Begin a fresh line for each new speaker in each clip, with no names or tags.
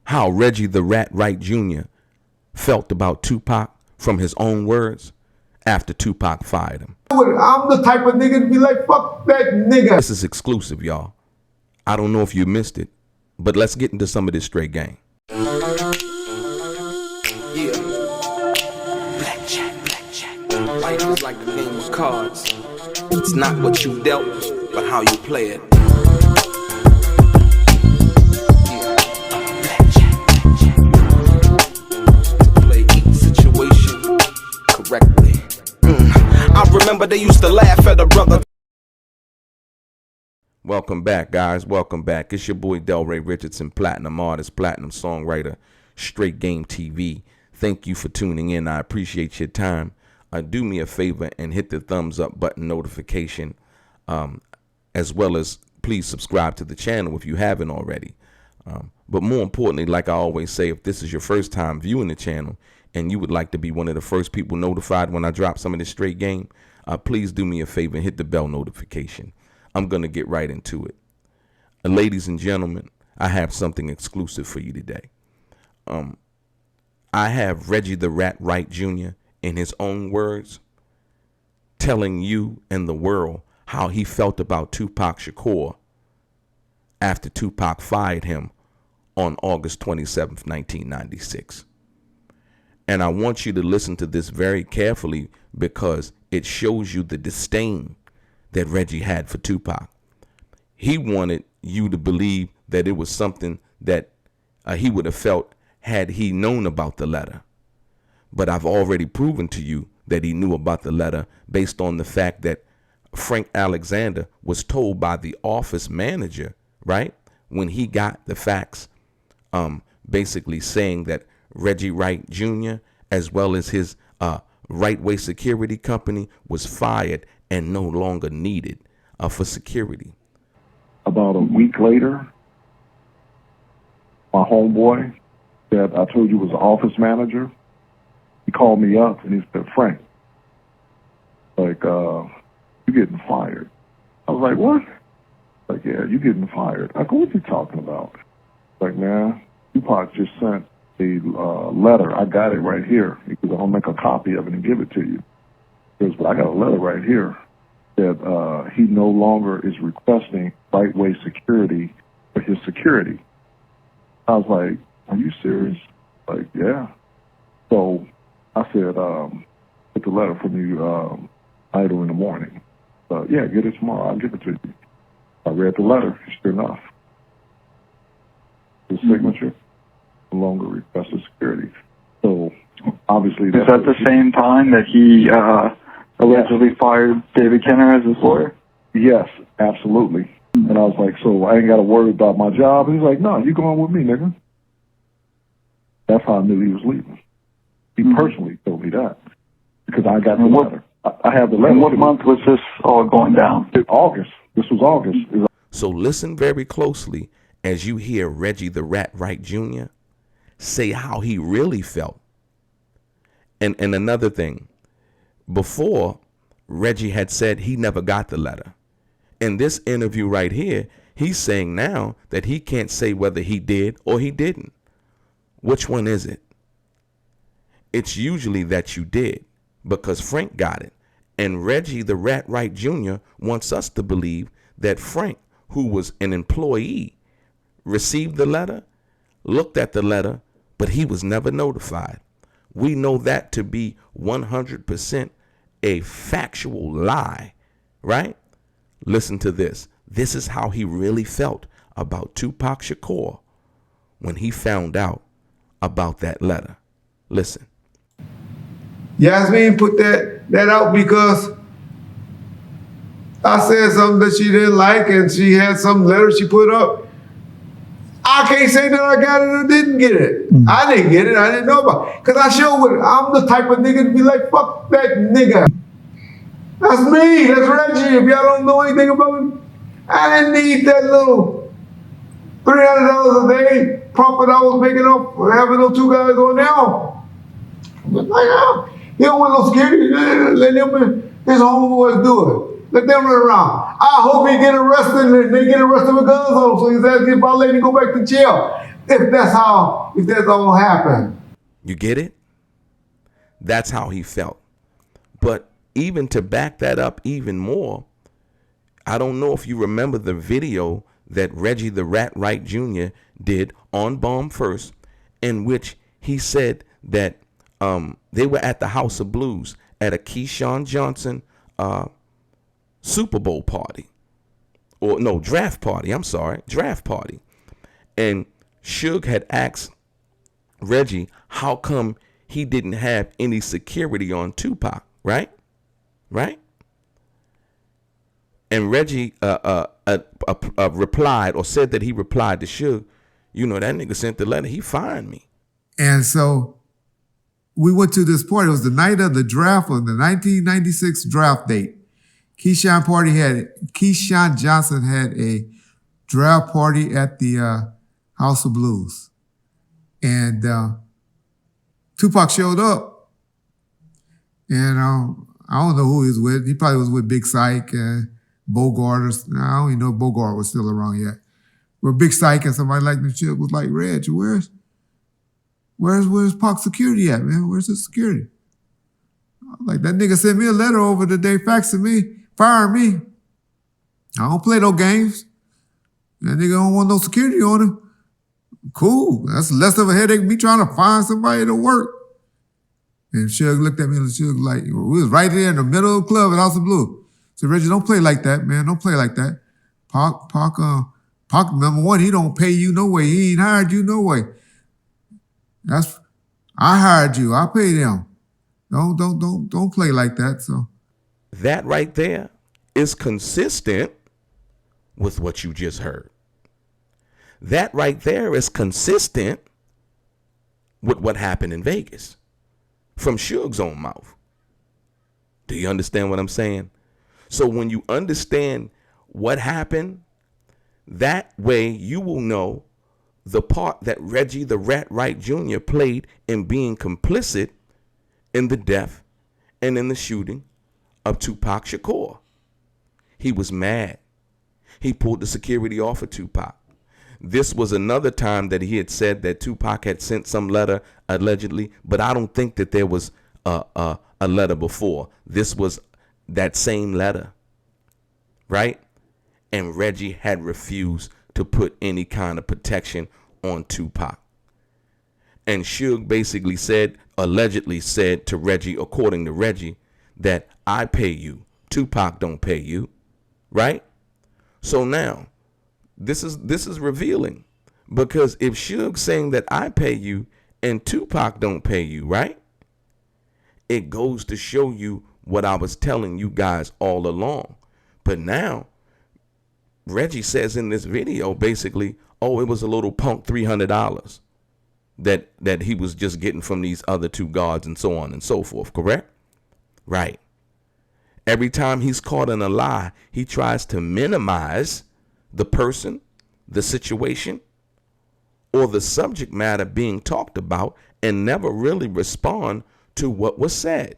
how Reggie the Rat Wright Jr. felt about Tupac from his own words after Tupac fired him.
I'm the type of nigga to be like, fuck that nigga.
This is exclusive, y'all. I don't know if you missed it, but let's get into some of this straight game.
Yeah. Blackjack. Life is like a game of cards. It's not what you dealt, but how you play it. Correctly. I remember they used to laugh at a brother.
Welcome back, guys. Welcome back. It's your boy DELRAY Richardson, platinum artist, platinum songwriter, Straight Game TV. Thank you for tuning in. I appreciate your time. Do me a favor and hit the thumbs up button notification, as well as please subscribe to the channel if you haven't already. But more importantly, like I always say, if this is your first time viewing the channel and you would like to be one of the first people notified when I drop some of this straight game, please do me a favor and hit the bell notification. I'm going to get right into it. Ladies and gentlemen, I have something exclusive for you today. I have Reggie the Rat Wright Jr. in his own words telling you and the world how he felt about Tupac Shakur after Tupac fired him on August 27th, 1996. And I want you to listen to this very carefully because it shows you the disdain that Reggie had for Tupac. He wanted you to believe that it was something that he would have felt had he known about the letter. But I've already proven to you that he knew about the letter based on the fact that Frank Alexander was told by the office manager, right, when he got the facts, basically saying that Reggie Wright Jr. as well as his Right Way Security Company was fired and no longer needed for security.
About a week later, my homeboy that I told you was the office manager, he called me up and he said, Frank, like, you're getting fired. I was like, what? Like, yeah, you're getting fired. I go, what you talking about? Like, man, Tupac just sent a letter. I got it right here. He goes, I'll make a copy of it and give it to you. He goes, but I got a letter right here that he no longer is requesting Right Way Security for his security. I was like, are you serious? Like, yeah. So I said, get the letter from you idle in the morning. Yeah, get it tomorrow. I'll give it to you. I read the letter, sure enough. His signature no longer requested security. So obviously,
is that the same time that he allegedly fired David Kenner as his lawyer?
Yes, absolutely. And I was like, so I ain't got to worry about my job. And he's like, no, you going with me, nigga. That's how I knew he was leaving. He personally told me that because I got the letter. I have the letter.
And what month was this all going down?
August. This was August.
So listen very closely as you hear Reggie the Rat Wright Jr. say how he really felt. And another thing, before Reggie had said he never got the letter. In this interview right here, he's saying now that he can't say whether he did or he didn't. Which one is it? It's usually that you did because Frank got it. And Reggie the Rat Wright Jr. wants us to believe that Frank, who was an employee, received the letter, looked at the letter, but he was never notified. We know that to be 100% a factual lie, right? Listen to this. This is how he really felt about Tupac Shakur when he found out about that letter. Listen.
Yasmine put that out because I said something that she didn't like and she had some letter she put up. I can't say that I got it or didn't get it. I didn't get it. I didn't know about it. Because I sure I'm the type of nigga to be like, fuck that nigga. That's me. That's Reggie. If y'all don't know anything about me, I didn't need that little $300 a day profit I was making off having those two guys on there. But like, he don't want no security. Let them, his homeboys do it. Let them run around. I hope he get arrested and they get arrested with guns on him so his ass get violated and go back to jail. if that's all happened.
You get it? That's how he felt. But even to back that up even more, I don't know if you remember the video that Reggie the Rat Wright Jr. did on Bomb First, in which he said that they were at the House of Blues at a Keyshawn Johnson Super Bowl party. Or no, draft party. I'm sorry, draft party. And Suge had asked Reggie how come he didn't have any security on Tupac, right? Right? And Reggie replied, or said that he replied to Suge, you know, that nigga sent the letter, he fined me.
And so we went to this party. It was the night of the draft, on the 1996 draft date. Keyshawn Johnson had a draft party at the House of Blues. And Tupac showed up. And I don't know who he was with. He probably was with Big Syke and Bogart. I don't even know if Bogart was still around yet. But Big Syke and somebody like the shit was like, Reg, where's Pac security at, man? Where's his security? I was like, that nigga sent me a letter over the day, faxing me, firing me. I don't play no games. That nigga don't want no security on him. Cool. That's less of a headache than me trying to find somebody to work. And Suge looked at me and Suge like, we was right there in the middle of the club at House of Blue. So Reggie, don't play like that, man. Don't play like that. Pac, number one, he don't pay you no way. He ain't hired you no way. I hired you. I paid him. Don't play like that. So
that right there is consistent with what you just heard. That right there is consistent with what happened in Vegas from Suge's own mouth. Do you understand what I'm saying? So when you understand what happened, that way you will know the part that Reggie the Rat Wright Jr. played in being complicit in the death and in the shooting of Tupac Shakur. He was mad. He pulled the security off of Tupac. This was another time that he had said that Tupac had sent some letter allegedly, but I don't think that there was a letter before. This was that same letter, right? And Reggie had refused to put any kind of protection on Tupac. And Suge basically said, allegedly said to Reggie, according to Reggie, that I pay you, Tupac don't pay you, right? So now, this is revealing, because if Suge's saying that I pay you and Tupac don't pay you, right? It goes to show you what I was telling you guys all along. But now, Reggie says in this video, basically, oh, it was a little punk $300 that he was just getting from these other two guards and so on and so forth, correct? Right. Every time he's caught in a lie, he tries to minimize the person, the situation, or the subject matter being talked about and never really respond to what was said.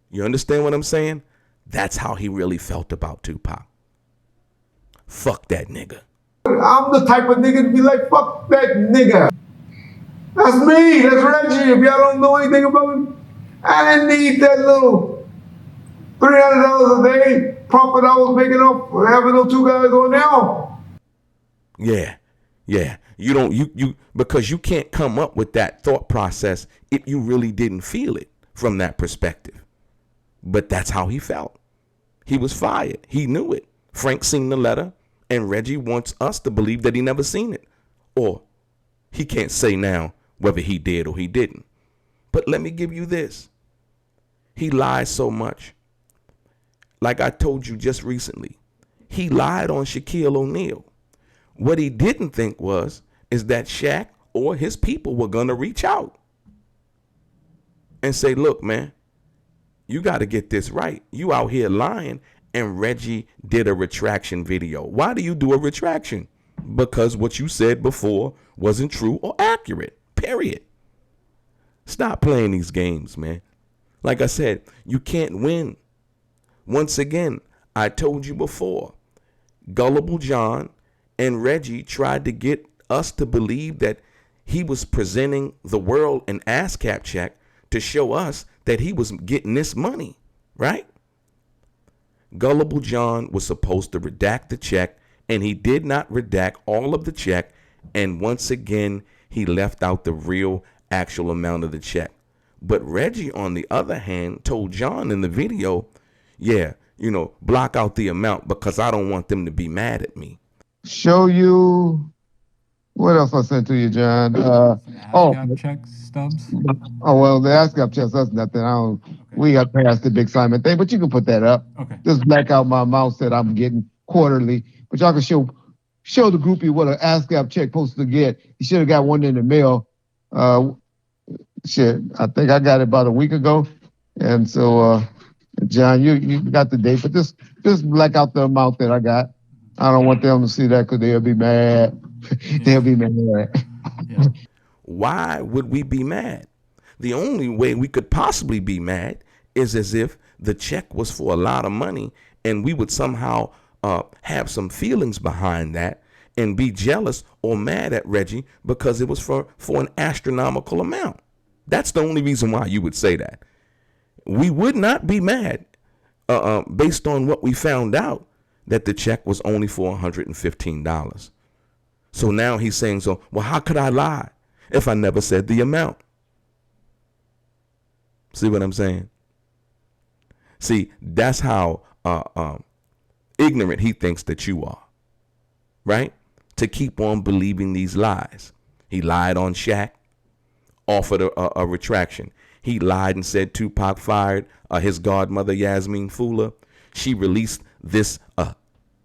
You understand what I'm saying? That's how he really felt about Tupac. Fuck that nigga.
I'm the type of nigga to be like, fuck that nigga. That's me. That's Reggie. If y'all don't know anything about me, I didn't need that little $300 a day profit I was making off for having those two guys on there.
Yeah. You because you can't come up with that thought process if you really didn't feel it from that perspective. But that's how he felt. He was fired. He knew it. Frank seen the letter, and Reggie wants us to believe that he never seen it. Or he can't say now whether he did or he didn't. But let me give you this. He lies so much. Like I told you just recently, he lied on Shaquille O'Neal. What he didn't think is that Shaq or his people were going to reach out and say, look, man, you got to get this right. You out here lying. And Reggie did a retraction video. Why do you do a retraction? Because what you said before wasn't true or accurate, period. Stop playing these games, man. Like I said, you can't win. Once again, I told you before, Gullible John and Reggie tried to get us to believe that he was presenting the world an ASCAP check to show us that he was getting this money, right? Gullible John was supposed to redact the check, and he did not redact all of the check. And once again, he left out the real actual amount of the check. But Reggie, on the other hand, told John in the video, yeah, block out the amount because I don't want them to be mad at me.
Show you, what else I sent to you, John?
ASCAP check stubs.
Oh, well, the ASCAP checks, that's nothing. We got past the Big Simon thing, but you can put that up.
Okay.
Just black out my amount that I'm getting quarterly. But y'all can show the groupie what an ASCAP check supposed to get. You should have got one in the mail. I think I got it about a week ago. And so, John, you got the date, but just black out the amount that I got. I don't want them to see that because they'll be mad. They'll be mad.
Yeah.
Why would we be mad? The only way we could possibly be mad is as if the check was for a lot of money and we would somehow have some feelings behind that and be jealous or mad at Reggie because it was for an astronomical amount. That's the only reason why you would say that. We would not be mad based on what we found out that the check was only for $115. So now he's saying, well, how could I lie if I never said the amount? See what I'm saying? See, that's how ignorant he thinks that you are, right? To keep on believing these lies. He lied on Shaq, offered a retraction. He lied and said Tupac fired his godmother, Yasmine Fula. She released this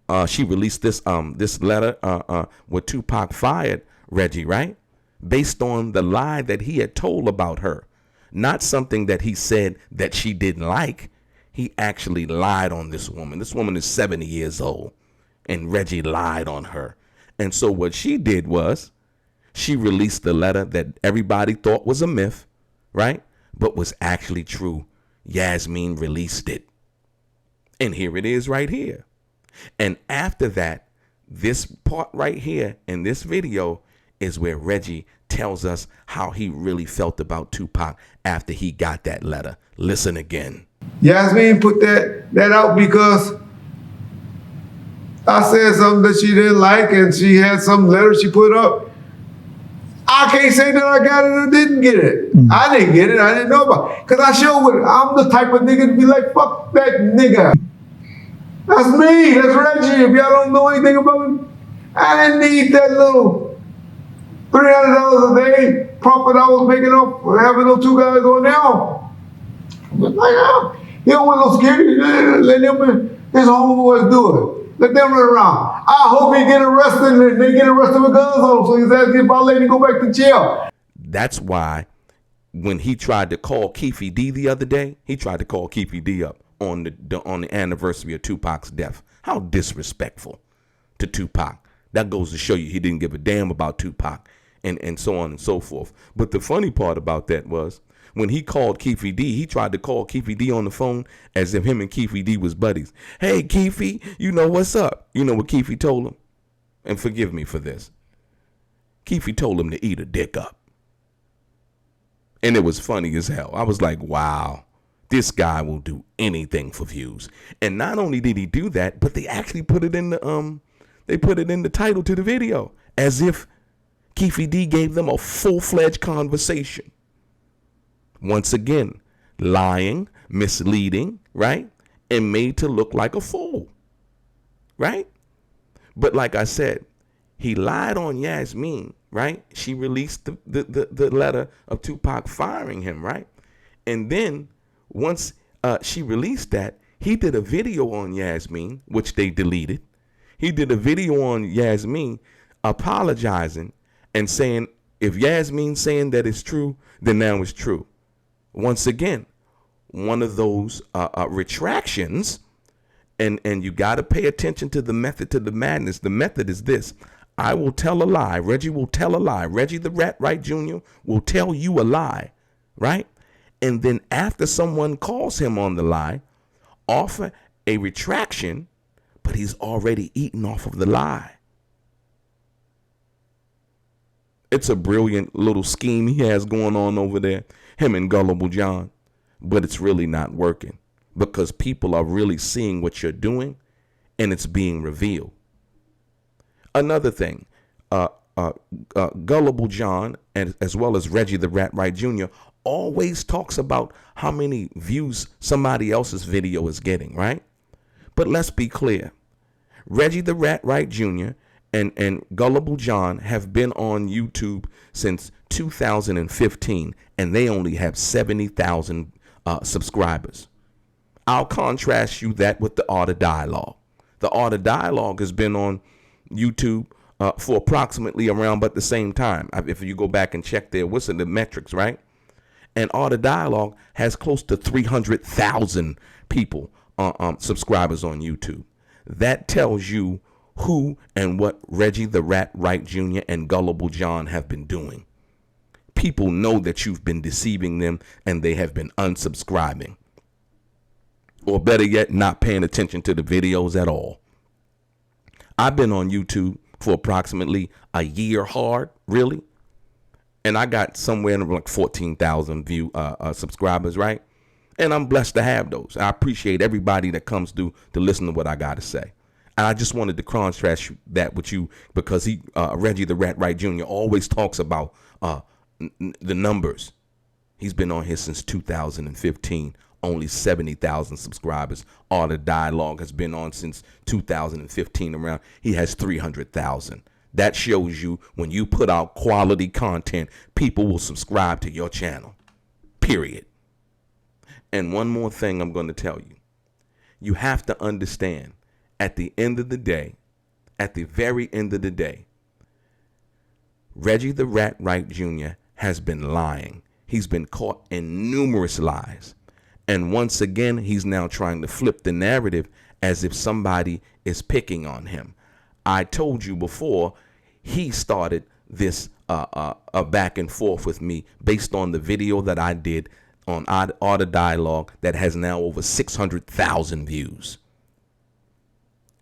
this letter where Tupac fired Reggie, right? Based on the lie that he had told about her. Not something that he said that she didn't like. He actually lied on this woman. This woman is 70 years old, and Reggie lied on her. And so what she did was she released the letter that everybody thought was a myth, right? But was actually true. Yasmine released it. And here it is right here. And after that, this part right here in this video is where Reggie tells us how he really felt about Tupac after he got that letter. Listen again.
Yasmine put that out because I said something that she didn't like, and she had some letter she put up. I can't say that I got it or didn't get it. I didn't get it. I didn't know about it. Because I'm the type of nigga to be like, fuck that nigga. That's me. That's Reggie. If y'all don't know anything about me, I didn't need that little $300 a day profit I was making off having those two guys on there. He don't want no security. Let his homeboys do it. Let them run around. I hope he get arrested and they get arrested with guns on him so his ass gets violated and go back to jail.
That's why when he tried to call Keefe D the other day, he tried to call Keefe D up on the anniversary of Tupac's death. How disrespectful to Tupac. That goes to show you he didn't give a damn about Tupac and so on and so forth. But the funny part about that was when he called Keefe D, he tried to call Keefe D on the phone as if him and Keefe D was buddies. Hey, Keefe, you know what's up? You know what Keefe told him? And forgive me for this. Keefe told him to eat a dick up. And it was funny as hell. I was like, wow, this guy will do anything for views. And not only did he do that, but they actually put it in the title to the video as if Keefe D gave them a full-fledged conversation. Once again, lying, misleading, right? And made to look like a fool, right? But like I said, he lied on Yasmine, right? She released the letter of Tupac firing him, right? And then once she released that, he did a video on Yasmine, which they deleted. He did a video on Yasmine apologizing and saying, if Yasmine's saying that it's true, then now it's true. Once again, one of those retractions, and you got to pay attention to the method, to the madness. The method is this. I will tell a lie. Reggie will tell a lie. Reggie the Rat Wright Jr. will tell you a lie, right? And then after someone calls him on the lie, offer a retraction, but he's already eaten off of the lie. It's a brilliant little scheme he has going on over there, him and Gullible John. But it's really not working because people are really seeing what you're doing and it's being revealed. Another thing, Gullible John, and as well as Reggie the Rat Wright Jr., always talks about how many views somebody else's video is getting, right? But let's be clear. Reggie the Rat Wright Jr. and Gullible John have been on YouTube since 2015, and they only have 70,000 subscribers. I'll contrast you that with the Art of Dialogue. The Art of Dialogue has been on YouTube for approximately around but the same time. If you go back and check there, what's in the metrics, right? And Art of Dialogue has close to 300,000 people, subscribers on YouTube. That tells you who and what Reggie the Rat Wright Jr. and Gullible John have been doing. People know that you've been deceiving them and they have been unsubscribing. Or better yet, not paying attention to the videos at all. I've been on YouTube for approximately a year hard, really. And I got somewhere in like 14,000 subscribers, right? And I'm blessed to have those. I appreciate everybody that comes through to listen to what I got to say. And I just wanted to contrast that with you because Reggie the Rat Wright Jr. always talks about the numbers. He's been on here since 2015, only 70,000 subscribers. Art of Dialogue has been on since 2015 around. He has 300,000. That shows you when you put out quality content, people will subscribe to your channel, period. And one more thing I'm going to tell you. You have to understand, at the end of the day, at the very end of the day, Reggie the Rat Wright Jr. has been lying. He's been caught in numerous lies. And once again, he's now trying to flip the narrative as if somebody is picking on him. I told you before, he started this back and forth with me based on the video that I did on Art of Dialogue that has now over 600,000 views.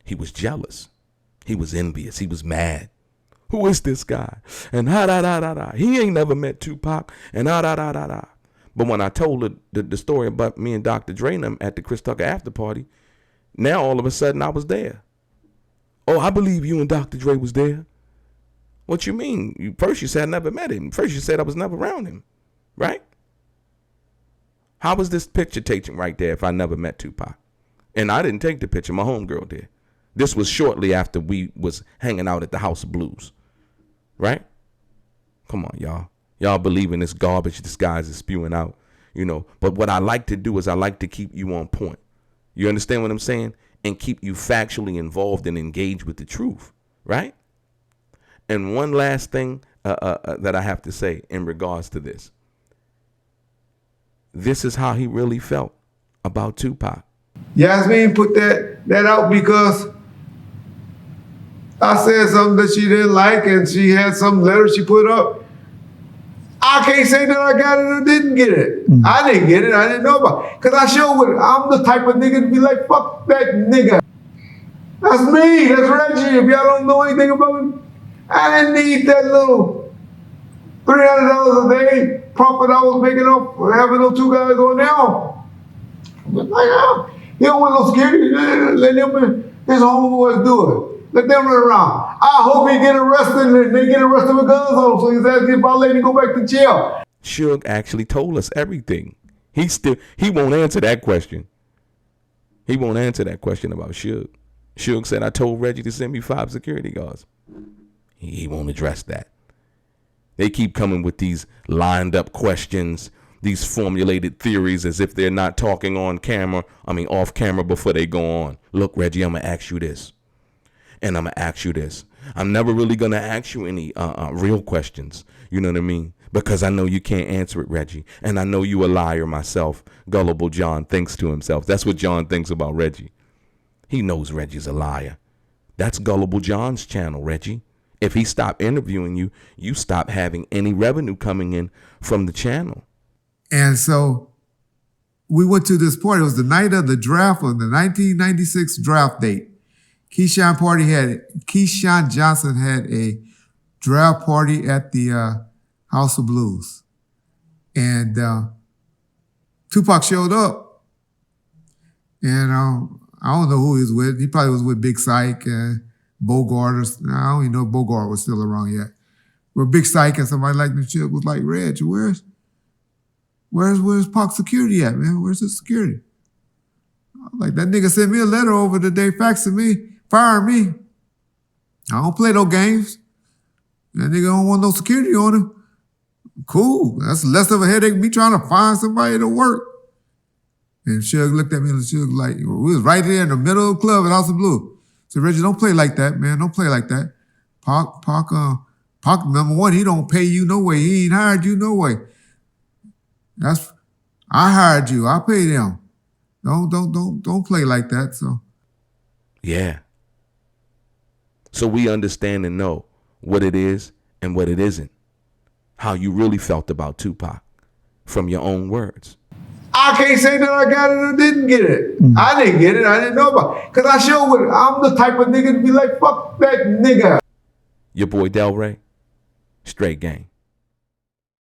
He was jealous. He was envious. He was mad. Who is this guy? And he ain't never met Tupac. And But when I told the story about me and Dr. Dre at the Chris Tucker after party, now all of a sudden I was there. Oh, I believe you and Dr. Dre was there. What you mean? First you said I never met him. First you said I was never around him. Right? How was this picture taken right there if I never met Tupac? And I didn't take the picture. My homegirl did. This was shortly after we was hanging out at the House of Blues. Right? Come on, y'all. Y'all believe in this garbage this guy's spewing out, you know. But what I like to do is I like to keep you on point. You understand what I'm saying? And keep you factually involved and engaged with the truth. Right? And one last thing that I have to say in regards to this. This is how he really felt about Tupac.
Yasmine put that out because I said something that she didn't like and she had some letter she put up. I can't say that I got it or didn't get it. I didn't get it. I didn't know about it. Because I sure would. I'm the type of nigga to be like, fuck that nigga. That's me. That's Reggie. If y'all don't know anything about me, I didn't need that little $300 a day profit I was making off having those two guys on now. But like, he don't want no security. Let them, his homeboys do it. Let them run around. I hope he get arrested and they get arrested with guns on him so he's asking if I let him go back to jail.
Suge actually told us everything. He won't answer that question. He won't answer that question about Suge. Suge said, I told Reggie to send me 5 security guards. He won't address that. They keep coming with these lined up questions, these formulated theories as if they're not talking off camera before they go on. Look, Reggie, I'm going to ask you this. And I'm going to ask you this. I'm never really going to ask you any real questions. You know what I mean? Because I know you can't answer it, Reggie. And I know you a liar myself. Gullible John thinks to himself. That's what John thinks about Reggie. He knows Reggie's a liar. That's Gullible John's channel, Reggie. If he stopped interviewing you, you stop having any revenue coming in from the channel.
And so we went to this party. It was the night of the draft on the 1996 draft date. Keyshawn Johnson had a draft party at the House of Blues. And Tupac showed up. And I don't know who he was with. He probably was with Big Syke and Bogart. I don't even know if Bogart was still around yet. But Big Syke and somebody like the shit was like, Reg, where's Pac security at, man? Where's his security? Like, that nigga sent me a letter over today, faxing me, firing me. I don't play no games. That nigga don't want no security on him. Cool. That's less of a headache than me trying to find somebody to work. And Suge looked at me and Suge like, we was right there in the middle of the club at House of Blue. So Reggie, don't play like that, man. Don't play like that. Pac, number one, he don't pay you no way. He ain't hired you no way. I hired you. I paid him. Don't play like that. So
Yeah. So we understand and know what it is and what it isn't. How you really felt about Tupac from your own words.
I can't say that I got it or didn't get it. I didn't get it. I didn't know about it. Because I'm the type of nigga to be like, fuck that nigga.
Your boy DELRAY, straight gang.